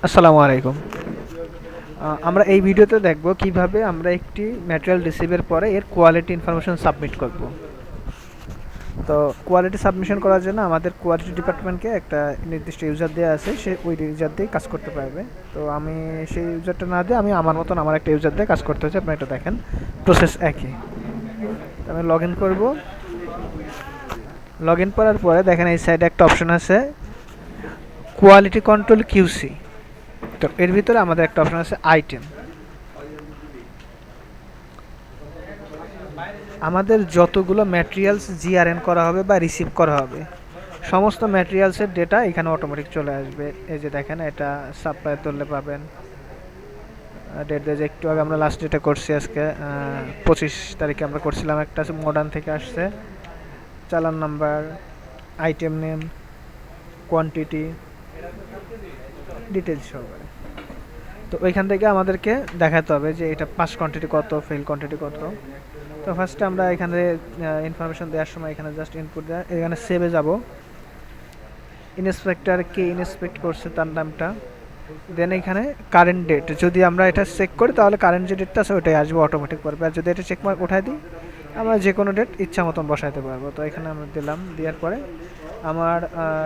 আসসালামু আলাইকুম। আমরা এই ভিডিওতে দেখব কিভাবে আমরা একটি ম্যাটেরিয়াল রিসিভের পরে এর কোয়ালিটি ইনফরমেশন সাবমিট করব। তো কোয়ালিটি সাবমিশন করার জন্য আমাদের কোয়ালিটি ডিপার্টমেন্টকে একটা নির্দিষ্ট ইউজার দেওয়া আছে, সে ওই ইউজার দিয়ে কাজ করতে পারবে। তো আমি সেই ইউজারটা না দিয়ে আমি আমার মতন আমার একটা ইউজার দিয়ে কাজ করতে হচ্ছে। আপনি এটা দেখেন, প্রসেস একই। তো আমি লগ ইন করবো। লগ ইন করার পরে দেখেন এই সাইডে একটা অপশন আছে, কোয়ালিটি কন্ট্রোল কিউসি। তো এর ভিতরে আমাদের একটা অপশন আছে আইটেম। আমাদের যতগুলো ম্যাটেরিয়ালস জিআরএন করা হবে বা রিসিভ করা হবে, সমস্ত ম্যাটেরিয়ালসের ডেটা এখানে অটোমেটিক চলে আসবে। এই যে দেখেন, এটা সাপ্লাই তুললে পাবেন। ডেট দিয়ে একটু আগে আমরা লাস্ট ডেটে করছি, আজকে 25 তারিখে আমরা করছিলাম। একটা আছে মডার্ন থেকে আসছে, চালান number, item name, quantity, details সহকারে। তো ওইখান থেকে আমাদেরকে দেখাতে হবে যে এটা পাস কোয়ান্টিটি কত, ফেল কোয়ান্টিটি কত। তো ফার্স্টে আমরা এখানে ইনফরমেশন দেওয়ার সময় এখানে জাস্ট ইনপুট দেওয়া, এখানে সেভে যাব। ইন্সপেক্টর কে ইন্সপেক্ট করছে তার নামটা, দেন এখানে কারেন্ট ডেট। যদি আমরা এটা চেক করি তাহলে কারেন্ট যে ডেটটা আছে ওটাই আসবে অটোমেটিক পড়বে। আর যদি এটা চেক মার্ক উঠাই দিই, আমরা যে কোনো ডেট ইচ্ছা মতন বসাইতে পারবো। তো এখানে আমরা দিলাম, দেওয়ার পরে আমার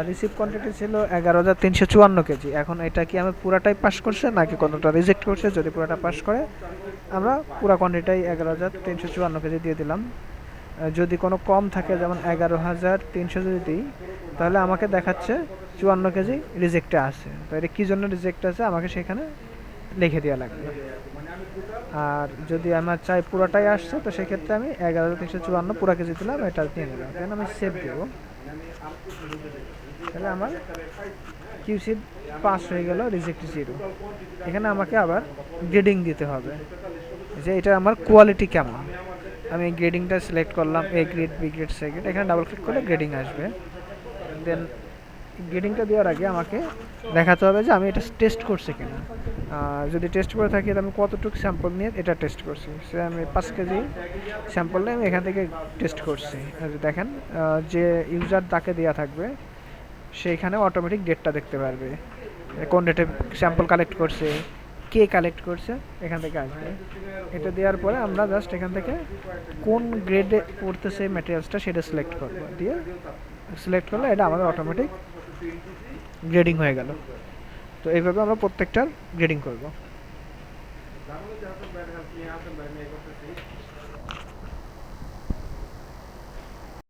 রিসিভ কোয়ান্টিটি ছিল 11,354 কেজি। এখন এটা কি আমি পুরাটাই পাস করছে নাকি কোনোটা রিজেক্ট করছে? যদি পুরাটা পাস করে আমরা পুরা কোয়ান্টিটাই 11,354 কেজি দিয়ে দিলাম। যদি কোনো কম থাকে, যেমন 11,300 যদি দিই, তাহলে আমাকে দেখাচ্ছে 54 কেজি রিজেক্টে আছে। তো এটা কী জন্য রিজেক্ট আছে আমাকে সেখানে লিখে দেওয়া লাগবে। আর যদি আমার চাই পুরোটাই আসছে, তো সেক্ষেত্রে আমি 11,354 পুরা কেজি দিলাম, এটা নিয়ে নিলাম। দেন আমি সেভ দেবো। তাহলে আমার কিউসি পাস হয়ে গেল, রিজেক্ট 0। এখানে আমাকে আবার গ্রেডিং দিতে হবে যে এটা আমার কোয়ালিটি কেমন। আমি গ্রেডিংটা সিলেক্ট করলাম, A grade, B grade, C grade. এখানে ডাবল ক্লিক করলে গ্রেডিং আসবে। দেন গ্রেডিংটা দেওয়ার আগে আমাকে দেখাতে হবে যে আমি এটা টেস্ট করছি কিনা। যদি টেস্ট করে থাকি তাহলে আমি কতটুকু স্যাম্পল নিয়ে এটা টেস্ট করছি, সে আমি 5 কেজি স্যাম্পল নিয়ে আমি এখান থেকে টেস্ট করছি। দেখেন, যে ইউজার তাকে দেওয়া থাকবে সেইখানে অটোমেটিক ডেটটা দেখতে পারবে, কোন ডেটে স্যাম্পল কালেক্ট করছে, কে কালেক্ট করছে, এখান থেকে আসবে। এটা দেওয়ার পরে আমরা জাস্ট এখান থেকে কোন গ্রেডে পড়তেছে ম্যাটেরিয়ালসটা সেটা সিলেক্ট করবো। দিয়ে সিলেক্ট করলে এটা আমাদের অটোমেটিক গ্রেডিং হয়ে গেল। তো এইভাবে আমরা প্রত্যেকটার গ্রেডিং করব।